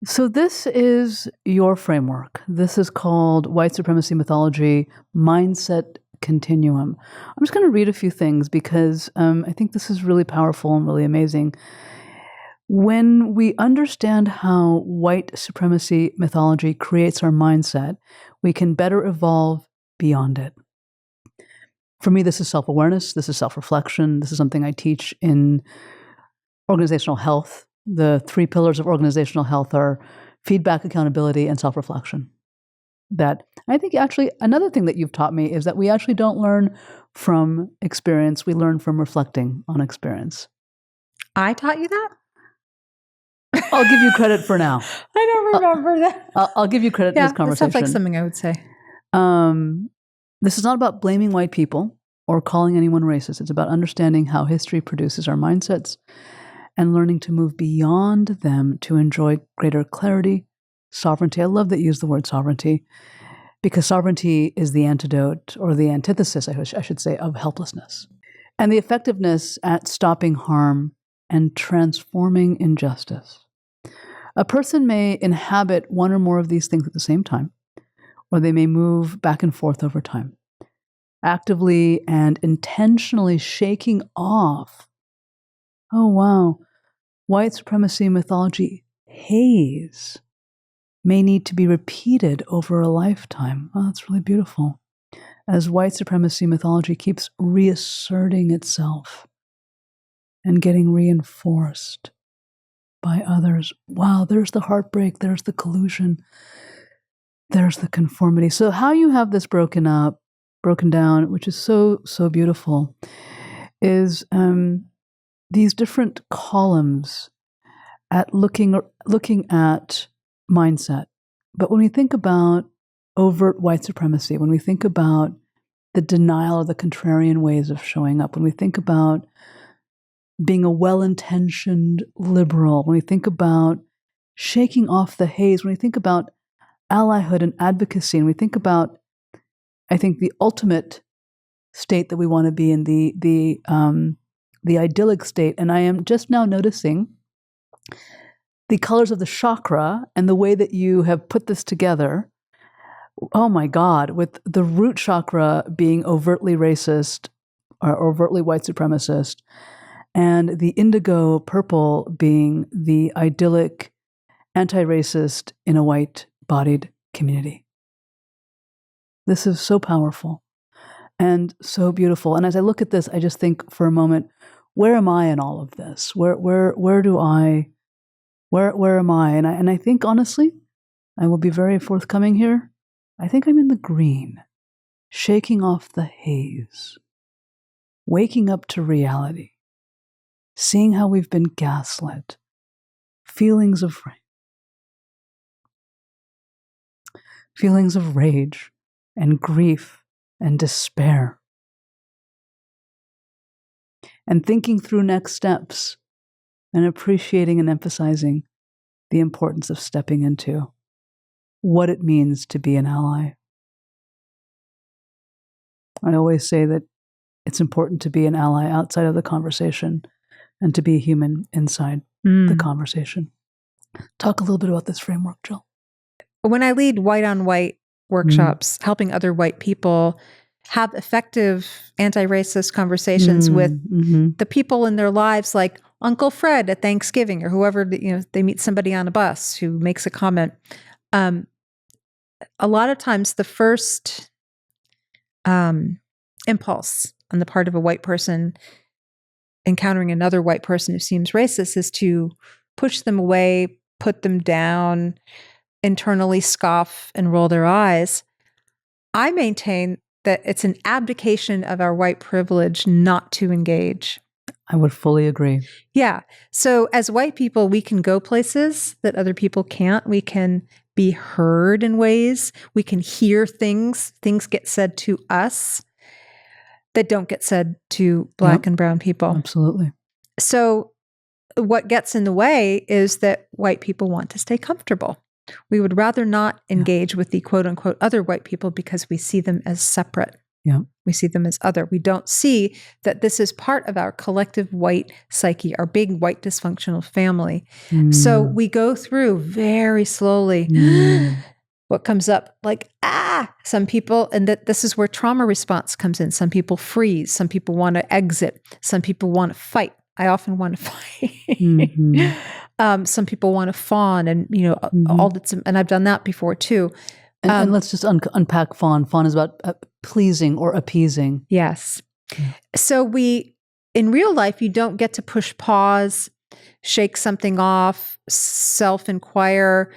So this is your framework. This is called White Supremacy Mythology Mindset Continuum. I'm just going to read a few things because I think this is really powerful and really amazing. When we understand how white supremacy mythology creates our mindset, we can better evolve beyond it. For me, this is self-awareness. This is self-reflection. This is something I teach in organizational health. The 3 pillars of organizational health are feedback, accountability, and self-reflection. That I think actually another thing that you've taught me is that we actually don't learn from experience. We learn from reflecting on experience. I taught you that? I'll give you credit for now. I don't remember that. I'll give you credit for this conversation. That sounds like something I would say. This is not about blaming white people or calling anyone racist. It's about understanding how history produces our mindsets and learning to move beyond them to enjoy greater clarity, sovereignty. I love that you use the word sovereignty because sovereignty is the antidote or the antithesis, I should say, of helplessness. And the effectiveness at stopping harm and transforming injustice. A person may inhabit one or more of these things at the same time, or they may move back and forth over time, actively and intentionally shaking off, oh wow, white supremacy mythology haze may need to be repeated over a lifetime. Oh, that's really beautiful. As white supremacy mythology keeps reasserting itself and getting reinforced by others. Wow, there's the heartbreak, there's the collusion, there's the conformity. So how you have this broken down, which is so, so beautiful, is these different columns at looking at mindset. But when we think about overt white supremacy, when we think about the denial of the contrarian ways of showing up, when we think about being a well-intentioned liberal, when we think about shaking off the haze, when we think about allyhood and advocacy, and we think about I think the ultimate state that we want to be in, the idyllic state. And I am just now noticing the colors of the chakra and the way that you have put this together. Oh my God, with the root chakra being overtly racist or overtly white supremacist, and the indigo purple being the idyllic anti-racist in a white-bodied community. This is so powerful and so beautiful. And as I look at this, I just think for a moment, where am I in all of this? Where am I? And I think honestly, I will be very forthcoming here. I think I'm in the green, shaking off the haze, waking up to reality, seeing how we've been gaslit, feelings of rage and grief and despair, and thinking through next steps and appreciating and emphasizing the importance of stepping into what it means to be an ally. I always say that it's important to be an ally outside of the conversation and to be a human inside the conversation. Talk a little bit about this framework, Jill. When I lead white-on-white workshops, helping other white people have effective anti-racist conversations with the people in their lives, like Uncle Fred at Thanksgiving or whoever, they meet somebody on a bus who makes a comment. A lot of times the first impulse on the part of a white person encountering another white person who seems racist is to push them away, put them down, internally scoff and roll their eyes. I maintain that it's an abdication of our white privilege not to engage. I would fully agree. Yeah. So as white people, we can go places that other people can't. We can be heard in ways. We can hear things. Things get said to us that don't get said to Black and brown people. Absolutely. So what gets in the way is that white people want to stay comfortable. We would rather not engage with the quote unquote other white people because we see them as separate. Yeah. We see them as other. We don't see that this is part of our collective white psyche, our big white dysfunctional family. So we go through very slowly what comes up, like, some people, and that this is where trauma response comes in. Some people freeze. Some people want to exit. Some people want to fight. I often want to fight. Some people want to fawn, and all that's, and I've done that before too. And let's just unpack fawn. Fawn is about pleasing or appeasing. Yes. So in real life, you don't get to push pause, shake something off, self-inquire,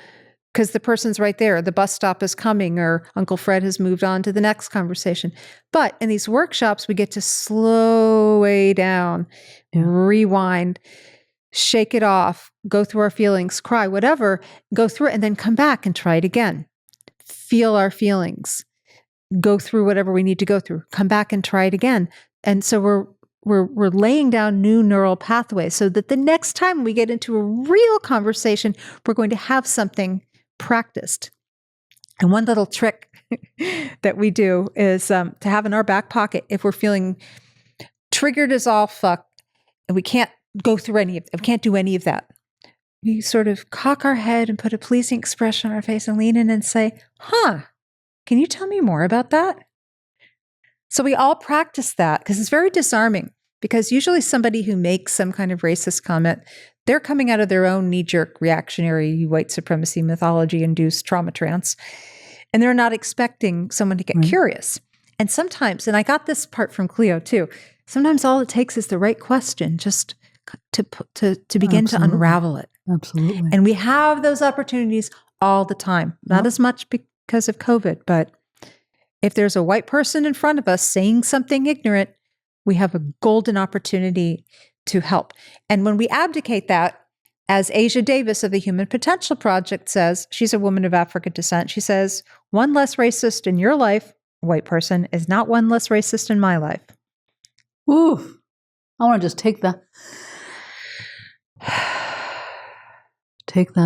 because the person's right there. The bus stop is coming, or Uncle Fred has moved on to the next conversation. But in these workshops, we get to slow way down, rewind, shake it off, go through our feelings, cry, whatever, go through it, and then come back and try it again. Feel our feelings, go through whatever we need to go through, come back and try it again. And so we're laying down new neural pathways so that the next time we get into a real conversation, we're going to have something practiced. And one little trick that we do is to have in our back pocket, if we're feeling triggered as all fuck, and we can't go through any of it, we can't do any of that, we sort of cock our head and put a pleasing expression on our face and lean in and say, can you tell me more about that? So we all practice that because it's very disarming, because usually somebody who makes some kind of racist comment, they're coming out of their own knee-jerk reactionary white supremacy mythology-induced trauma trance, and they're not expecting someone to get curious. And sometimes, and I got this part from Cleo too, sometimes all it takes is the right question just to begin to unravel it. Absolutely. And we have those opportunities all the time. Not as much because of COVID, but if there's a white person in front of us saying something ignorant, we have a golden opportunity to help. And when we abdicate that, as Asia Davis of the Human Potential Project says, she's a woman of African descent, she says, one less racist in your life, white person, is not one less racist in my life. Ooh, I want to just take that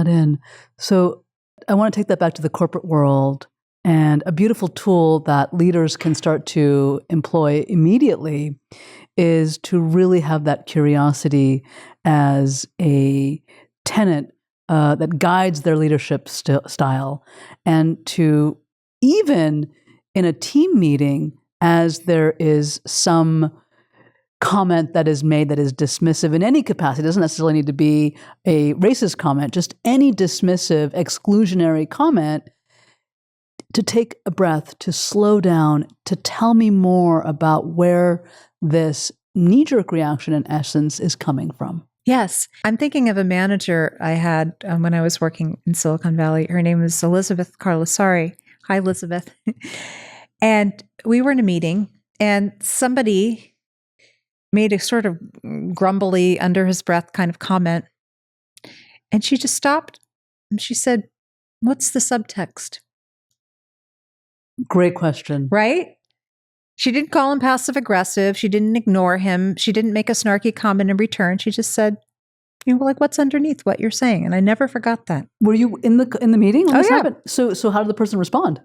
in. So I want to take that back to the corporate world And a beautiful tool that leaders can start to employ immediately is to really have that curiosity as a tenet that guides their leadership style, and to even in a team meeting, as there is some comment that is made that is dismissive in any capacity, it doesn't necessarily need to be a racist comment, just any dismissive, exclusionary comment, to take a breath, to slow down, to tell me more about where this knee-jerk reaction in essence is coming from. Yes. I'm thinking of a manager I had when I was working in Silicon Valley. Her name was Elizabeth Carlasari. Hi, Elizabeth. And we were in a meeting, and somebody made a sort of grumbly, under his breath kind of comment. And she just stopped and she said, "What's the subtext?" Great question. Right? She didn't call him passive aggressive. She didn't ignore him. She didn't make a snarky comment in return. She just said, like, what's underneath what you're saying? And I never forgot that. Were you in the meeting when this yeah. happened? So how did the person respond?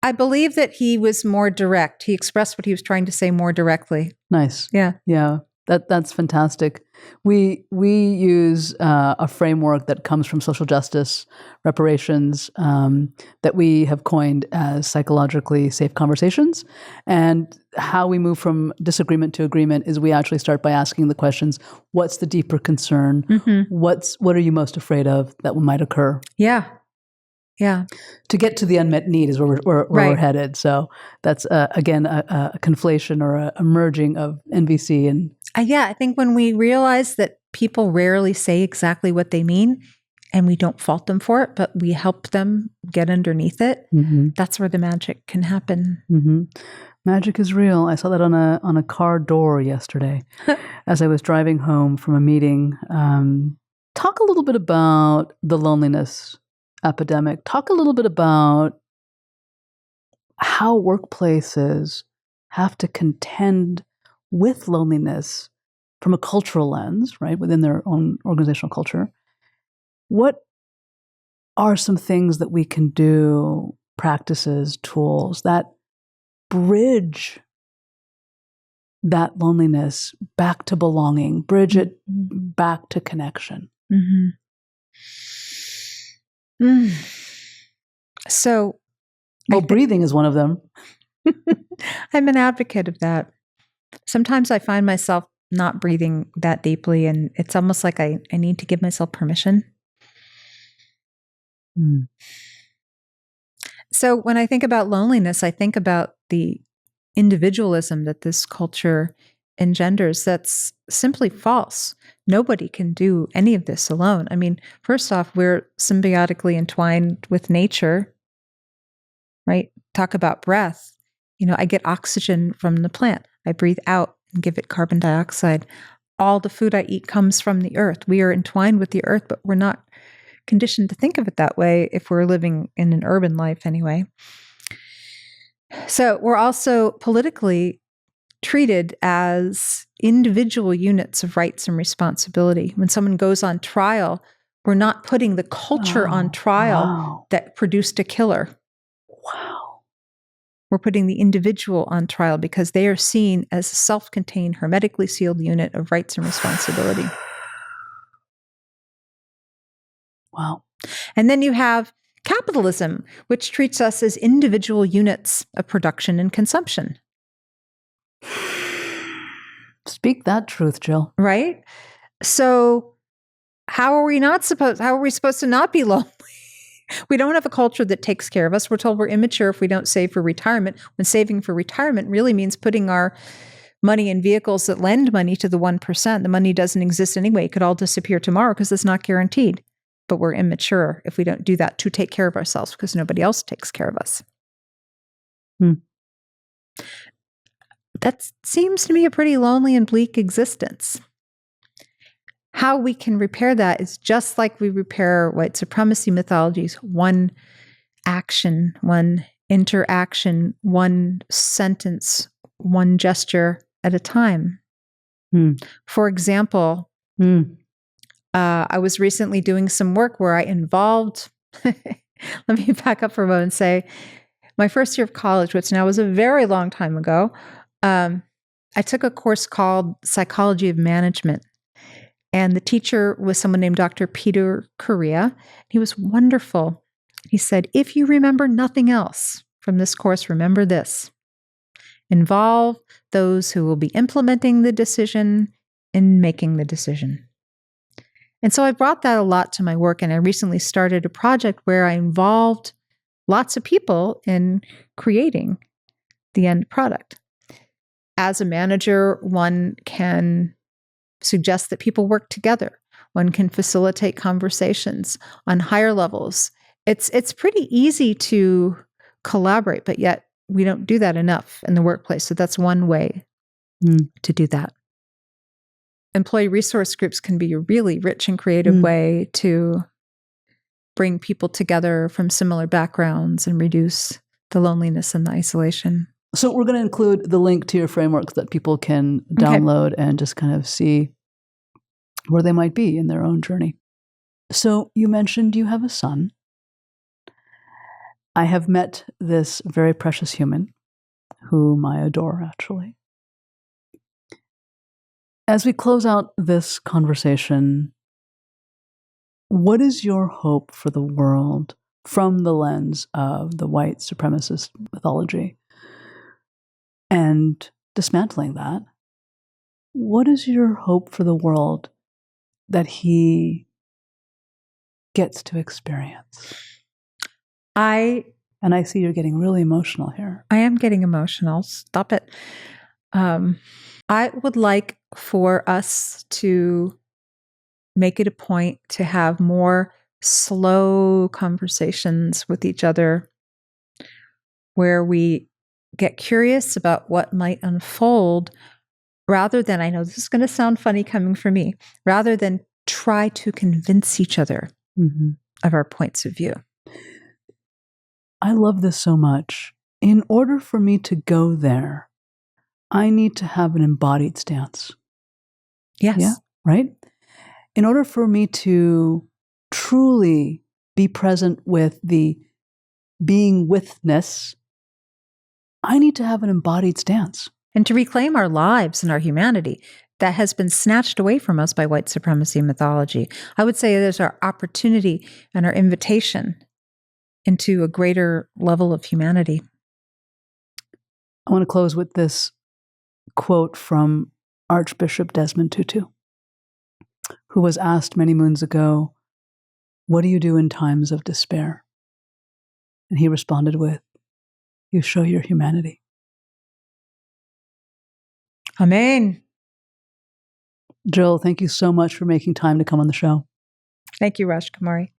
I believe that he was more direct. He expressed what he was trying to say more directly. Nice. Yeah. Yeah. That's fantastic. We use a framework that comes from social justice reparations that we have coined as psychologically safe conversations. And how we move from disagreement to agreement is we actually start by asking the questions: what's the deeper concern? Mm-hmm. What are you most afraid of that might occur? Yeah. Yeah. To get to the unmet need is where we're headed. So that's, again, a conflation or a merging of NVC and... I think when we realize that people rarely say exactly what they mean, and we don't fault them for it, but we help them get underneath it, that's where the magic can happen. Magic is real. I saw that on a car door yesterday as I was driving home from a meeting. Talk a little bit about the loneliness epidemic. Talk a little bit about how workplaces have to contend with loneliness from a cultural lens, right, within their own organizational culture. What are some things that we can do, practices, tools that bridge that loneliness back to belonging, bridge it back to connection? So, breathing is one of them. I'm an advocate of that. Sometimes I find myself not breathing that deeply, and it's almost like I need to give myself permission. So when I think about loneliness, I think about the individualism that this culture engenders. That's simply false. Nobody can do any of this alone. I mean, first off, we're symbiotically entwined with nature, right? Talk about breath. I get oxygen from the plant. I breathe out and give it carbon dioxide. All the food I eat comes from the earth. We are entwined with the earth, but we're not conditioned to think of it that way if we're living in an urban life anyway. So we're also politically treated as individual units of rights and responsibility. When someone goes on trial, we're not putting the culture on trial that produced a killer. Wow. We're putting the individual on trial because they are seen as a self-contained, hermetically sealed unit of rights and responsibility. Wow. And then you have capitalism, which treats us as individual units of production and consumption. Speak that truth, Jill. Right? So how are we supposed to not be lonely? We don't have a culture that takes care of us. We're told we're immature if we don't save for retirement, when saving for retirement really means putting our money in vehicles that lend money to the 1%. The money doesn't exist anyway. It could all disappear tomorrow because it's not guaranteed. But we're immature if we don't do that to take care of ourselves because nobody else takes care of us. That seems to me a pretty lonely and bleak existence. How we can repair that is just like we repair white supremacy mythologies: one action, one interaction, one sentence, one gesture at a time. For example, I was recently doing some work where I involved let me back up for a moment and say, my first year of college, which now was a very long time ago, I took a course called Psychology of Management. And the teacher was someone named Dr. Peter Correa. He was wonderful. He said, if you remember nothing else from this course, remember this. Involve those who will be implementing the decision in making the decision. And so I brought that a lot to my work, and I recently started a project where I involved lots of people in creating the end product. As a manager, one can suggest that people work together. One can facilitate conversations on higher levels. It's pretty easy to collaborate, but yet we don't do that enough in the workplace. So that's one way to do that. Employee resource groups can be a really rich and creative way to bring people together from similar backgrounds and reduce the loneliness and the isolation. So we're going to include the link to your frameworks that people can download and just kind of see where they might be in their own journey. So you mentioned you have a son. I have met this very precious human whom I adore, actually. As we close out this conversation, what is your hope for the world from the lens of the white supremacist mythology? And dismantling that, what is your hope for the world that he gets to experience? I see you're getting really emotional here. I am getting emotional. Stop it. I would like for us to make it a point to have more slow conversations with each other where we get curious about what might unfold rather than, I know this is going to sound funny coming from me, rather than try to convince each other of our points of view. I love this so much. In order for me to go there, I need to have an embodied stance. Yes. Yeah, right? In order for me to truly be present with the being withness, I need to have an embodied stance. And to reclaim our lives and our humanity that has been snatched away from us by white supremacy mythology. I would say there's our opportunity and our invitation into a greater level of humanity. I want to close with this quote from Archbishop Desmond Tutu, who was asked many moons ago, "What do you do in times of despair?" And he responded with, "You show your humanity." Amen. Jill, thank you so much for making time to come on the show. Thank you, Rajkumari.